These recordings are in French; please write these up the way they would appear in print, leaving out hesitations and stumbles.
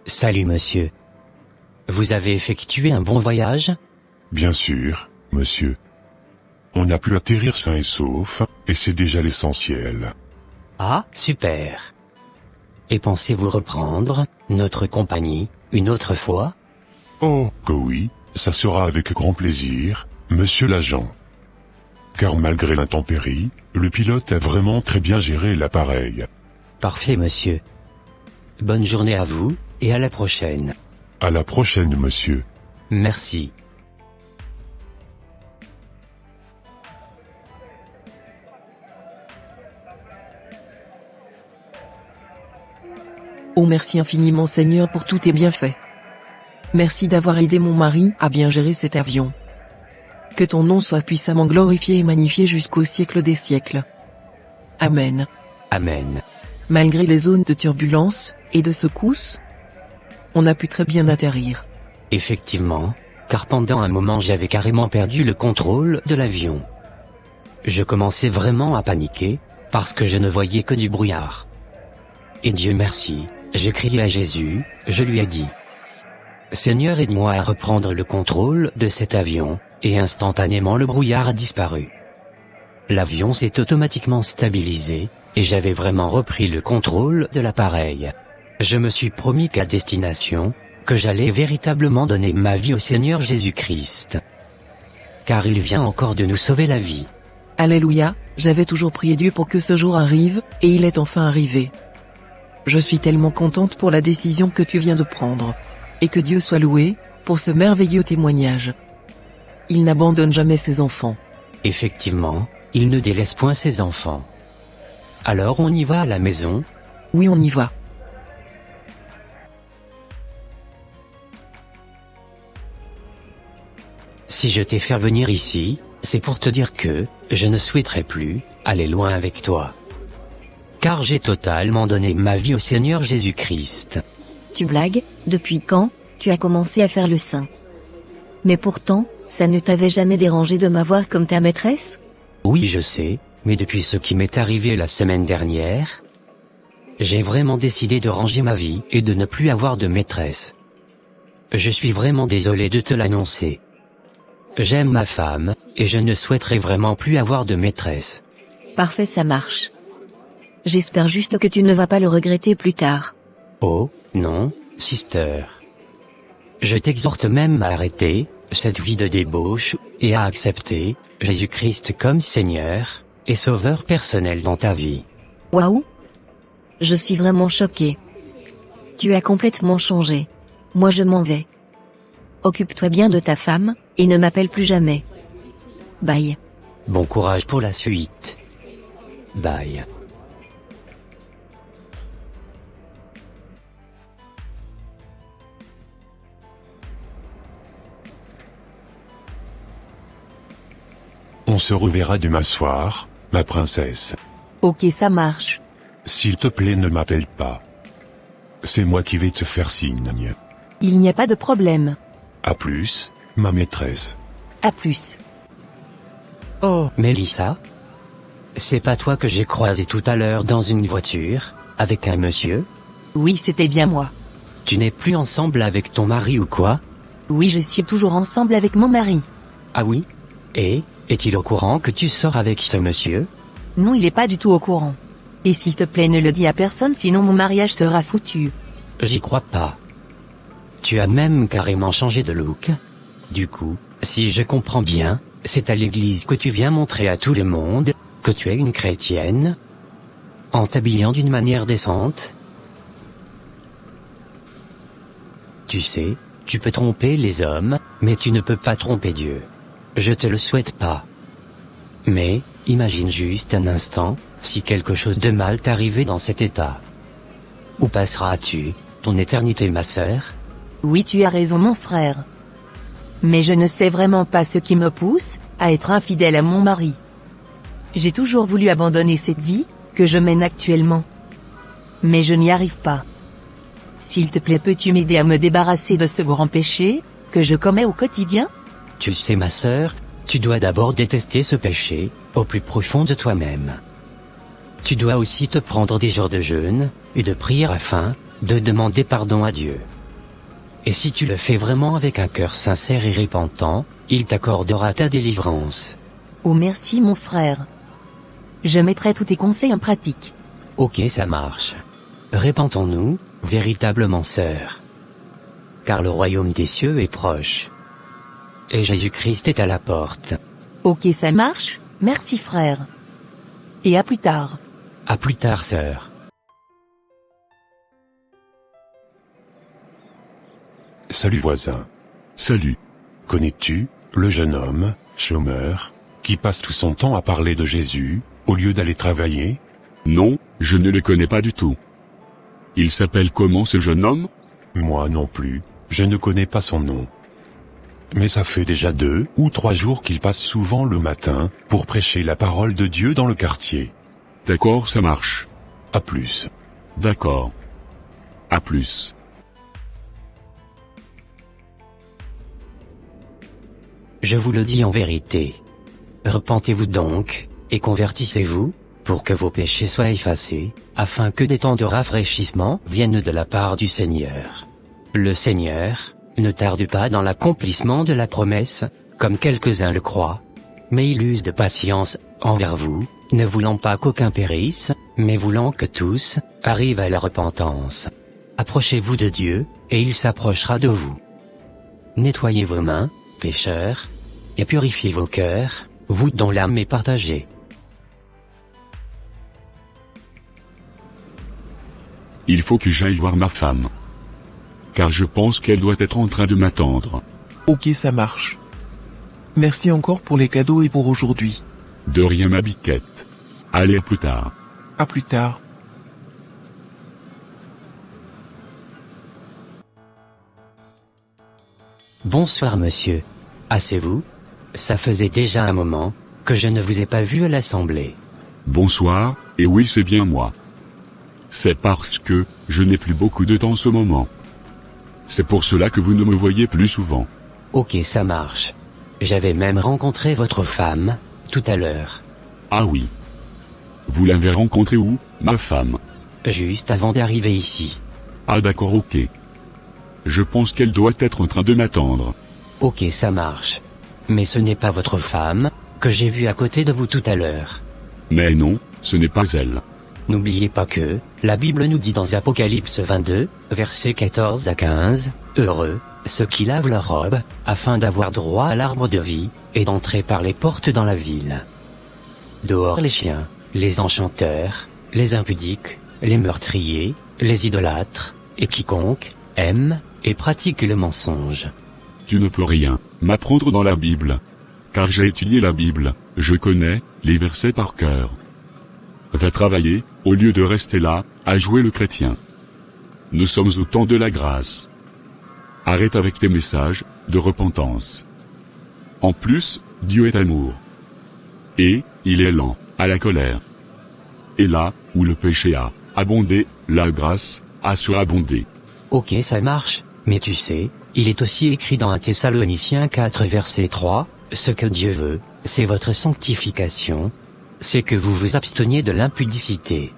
Salut monsieur. Vous avez effectué un bon voyage? Bien sûr, monsieur. On a pu atterrir sain et sauf, et c'est déjà l'essentiel. Ah, super. Et pensez-vous reprendre notre compagnie une autre fois? Oh, que oui, ça sera avec grand plaisir, monsieur l'agent. Car malgré l'intempérie, le pilote a vraiment très bien géré l'appareil. Parfait monsieur. Bonne journée à vous, et à la prochaine. À la prochaine, monsieur. Merci. Oh merci infiniment Seigneur pour tous tes bienfaits. Merci d'avoir aidé mon mari à bien gérer cet avion. Que ton nom soit puissamment glorifié et magnifié jusqu'au siècle des siècles. Amen. Amen. Malgré les zones de turbulence et de secousses, on a pu très bien atterrir. Effectivement, car pendant un moment j'avais carrément perdu le contrôle de l'avion. Je commençais vraiment à paniquer, parce que je ne voyais que du brouillard. Et Dieu merci, j'ai crié à Jésus, je lui ai dit: Seigneur, aide-moi à reprendre le contrôle de cet avion, et instantanément le brouillard a disparu. L'avion s'est automatiquement stabilisé, et j'avais vraiment repris le contrôle de l'appareil. Je me suis promis qu'à destination, que j'allais véritablement donner ma vie au Seigneur Jésus-Christ. Car il vient encore de nous sauver la vie. Alléluia, j'avais toujours prié Dieu pour que ce jour arrive, et il est enfin arrivé. Je suis tellement contente pour la décision que tu viens de prendre. Et que Dieu soit loué, pour ce merveilleux témoignage. Il n'abandonne jamais ses enfants. Effectivement, il ne délaisse point ses enfants. Alors on y va à la maison? Oui, on y va. Si je t'ai fait venir ici, c'est pour te dire que, je ne souhaiterais plus, aller loin avec toi. Car j'ai totalement donné ma vie au Seigneur Jésus-Christ. Tu blagues, depuis quand, tu as commencé à faire le saint? Mais pourtant, ça ne t'avait jamais dérangé de m'avoir comme ta maîtresse? Oui je sais, mais depuis ce qui m'est arrivé la semaine dernière, j'ai vraiment décidé de ranger ma vie et de ne plus avoir de maîtresse. Je suis vraiment désolé de te l'annoncer. J'aime ma femme, et je ne souhaiterais vraiment plus avoir de maîtresse. Parfait, ça marche. J'espère juste que tu ne vas pas le regretter plus tard. Oh, non, sister. Je t'exhorte même à arrêter cette vie de débauche, et à accepter Jésus-Christ comme Seigneur et Sauveur personnel dans ta vie. Waouh! Je suis vraiment choquée. Tu as complètement changé. Moi je m'en vais. Occupe-toi bien de ta femme, et ne m'appelle plus jamais. Bye. Bon courage pour la suite. Bye. On se reverra demain soir, ma princesse. Ok, ça marche. S'il te plaît, ne m'appelle pas. C'est moi qui vais te faire signe. Il n'y a pas de problème. À plus, ma maîtresse. À plus. Oh, Mélissa? C'est pas toi que j'ai croisé tout à l'heure dans une voiture, avec un monsieur? Oui, c'était bien moi. Tu n'es plus ensemble avec ton mari ou quoi? Oui, je suis toujours ensemble avec mon mari. Ah oui? Et, est-il au courant que tu sors avec ce monsieur? Non, il est pas du tout au courant. Et s'il te plaît, ne le dis à personne, sinon mon mariage sera foutu. J'y crois pas. Tu as même carrément changé de look. Du coup, si je comprends bien, c'est à l'église que tu viens montrer à tout le monde que tu es une chrétienne, en t'habillant d'une manière décente. Tu sais, tu peux tromper les hommes, mais tu ne peux pas tromper Dieu. Je te le souhaite pas. Mais, imagine juste un instant, si quelque chose de mal t'arrivait dans cet état. Où passeras-tu ton éternité, ma sœur? Oui, tu as raison, mon frère. Mais je ne sais vraiment pas ce qui me pousse à être infidèle à mon mari. J'ai toujours voulu abandonner cette vie que je mène actuellement. Mais je n'y arrive pas. S'il te plaît, peux-tu m'aider à me débarrasser de ce grand péché que je commets au quotidien? Tu sais, ma sœur, tu dois d'abord détester ce péché, au plus profond de toi-même. Tu dois aussi te prendre des jours de jeûne et de prière afin de demander pardon à Dieu. Et si tu le fais vraiment avec un cœur sincère et repentant, il t'accordera ta délivrance. Oh merci mon frère. Je mettrai tous tes conseils en pratique. Ok, ça marche. Répentons-nous, véritablement sœurs. Car le royaume des cieux est proche. Et Jésus-Christ est à la porte. Ok, ça marche, merci frère. Et à plus tard. À plus tard, sœur. Salut voisin. Salut. Connais-tu le jeune homme, chômeur, qui passe tout son temps à parler de Jésus, au lieu d'aller travailler? Non, je ne le connais pas du tout. Il s'appelle comment ce jeune homme? Moi non plus, je ne connais pas son nom. Mais ça fait déjà 2 ou 3 jours qu'il passe souvent le matin, pour prêcher la parole de Dieu dans le quartier. D'accord, ça marche. À plus. D'accord. À plus. Je vous le dis en vérité. Repentez-vous donc, et convertissez-vous, pour que vos péchés soient effacés, afin que des temps de rafraîchissement viennent de la part du Seigneur. Le Seigneur ne tarde pas dans l'accomplissement de la promesse, comme quelques-uns le croient, mais il use de patience envers vous, ne voulant pas qu'aucun périsse, mais voulant que tous arrivent à la repentance. Approchez-vous de Dieu, et il s'approchera de vous. Nettoyez vos mains, pécheurs, et purifiez vos cœurs, vous dont l'âme est partagée. Il faut que j'aille voir ma femme. Car je pense qu'elle doit être en train de m'attendre. Ok, ça marche. Merci encore pour les cadeaux et pour aujourd'hui. De rien ma biquette. Allez, à plus tard. À plus tard. Bonsoir monsieur. Asseyez-vous. Ça faisait déjà un moment que je ne vous ai pas vu à l'assemblée. Bonsoir, et oui c'est bien moi. C'est parce que je n'ai plus beaucoup de temps en ce moment. C'est pour cela que vous ne me voyez plus souvent. Ok, ça marche. J'avais même rencontré votre femme, tout à l'heure. Ah oui. Vous l'avez rencontrée où, ma femme? Juste avant d'arriver ici. Ah d'accord, ok. Je pense qu'elle doit être en train de m'attendre. Ok, ça marche. Mais ce n'est pas votre femme, que j'ai vue à côté de vous tout à l'heure. Mais non, ce n'est pas elle. N'oubliez pas que, la Bible nous dit dans Apocalypse 22, versets 14 à 15, « Heureux, ceux qui lavent leurs robes, afin d'avoir droit à l'arbre de vie, et d'entrer par les portes dans la ville. Dehors les chiens, les enchanteurs, les impudiques, les meurtriers, les idolâtres, et quiconque aime et pratique le mensonge. » Tu ne peux rien m'apprendre dans la Bible. Car j'ai étudié la Bible, je connais les versets par cœur. Va travailler, au lieu de rester là, à jouer le chrétien. Nous sommes au temps de la grâce. Arrête avec tes messages de repentance. En plus, Dieu est amour. Et, il est lent à la colère. Et là, où le péché a abondé, la grâce a surabondé. Ok, ça marche, mais tu sais, il est aussi écrit dans 1 Thessaloniciens 4 verset 3, « Ce que Dieu veut, c'est votre sanctification, c'est que vous vous absteniez de l'impudicité. »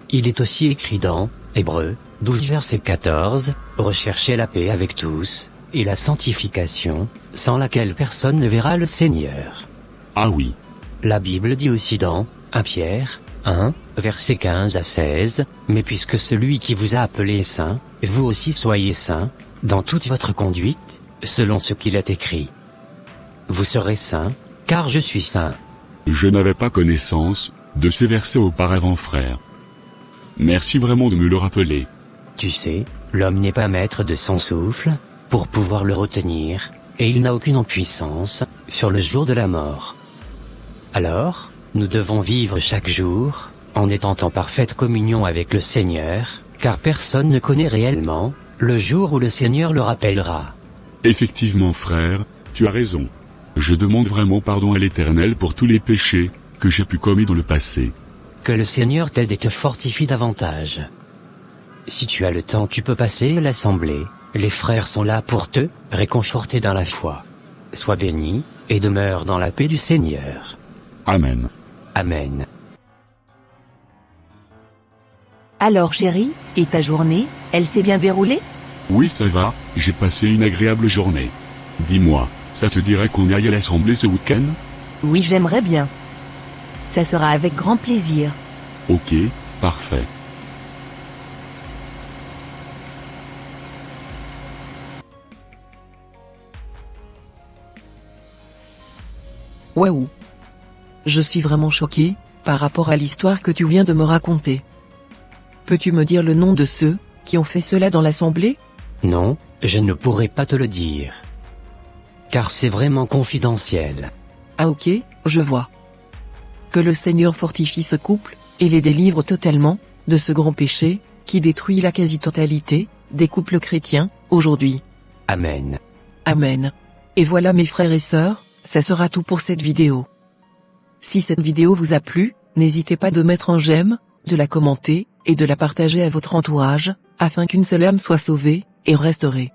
Il est aussi écrit dans Hébreux 12 verset 14, « Recherchez la paix avec tous, et la sanctification, sans laquelle personne ne verra le Seigneur. » Ah oui. La Bible dit aussi dans 1 Pierre 1, versets 15 à 16, « Mais puisque celui qui vous a appelé est saint, vous aussi soyez saints, dans toute votre conduite, selon ce qu'il est écrit. Vous serez saints, car je suis saint. » Je n'avais pas connaissance de ces versets auparavant, frère. Merci vraiment de me le rappeler. Tu sais, l'homme n'est pas maître de son souffle, pour pouvoir le retenir, et il n'a aucune puissance sur le jour de la mort. Alors, nous devons vivre chaque jour, en étant en parfaite communion avec le Seigneur, car personne ne connaît réellement le jour où le Seigneur le rappellera. Effectivement, frère, tu as raison. Je demande vraiment pardon à l'Éternel pour tous les péchés que j'ai pu commettre dans le passé. Que le Seigneur t'aide et te fortifie davantage. Si tu as le temps, tu peux passer à l'assemblée. Les frères sont là pour te réconforter dans la foi. Sois béni, et demeure dans la paix du Seigneur. Amen. Amen. Alors chérie, et ta journée, elle s'est bien déroulée? Oui, ça va, j'ai passé une agréable journée. Dis-moi, ça te dirait qu'on aille à l'assemblée ce week-end? Oui, j'aimerais bien. Ça sera avec grand plaisir. Ok, parfait. Waouh. Je suis vraiment choqué, par rapport à l'histoire que tu viens de me raconter. Peux-tu me dire le nom de ceux qui ont fait cela dans l'assemblée? Non, je ne pourrai pas te le dire. Car c'est vraiment confidentiel. Ah ok, je vois. Que le Seigneur fortifie ce couple, et les délivre totalement, de ce grand péché, qui détruit la quasi-totalité, des couples chrétiens, aujourd'hui. Amen. Amen. Et voilà mes frères et sœurs, ça sera tout pour cette vidéo. Si cette vidéo vous a plu, n'hésitez pas de mettre un j'aime, de la commenter, et de la partager à votre entourage, afin qu'une seule âme soit sauvée, et restaurée.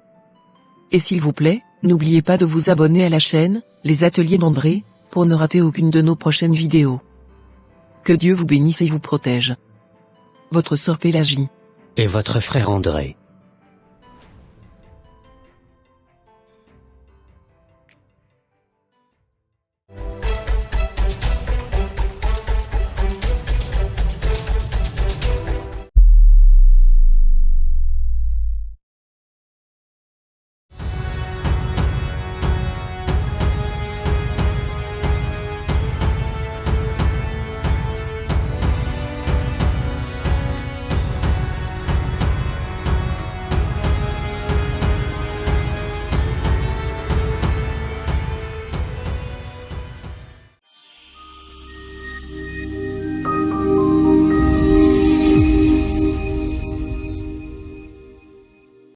Et s'il vous plaît, n'oubliez pas de vous abonner à la chaîne, Les Ateliers d'André, pour ne rater aucune de nos prochaines vidéos. Que Dieu vous bénisse et vous protège. Votre sœur Pélagie. Et votre frère André.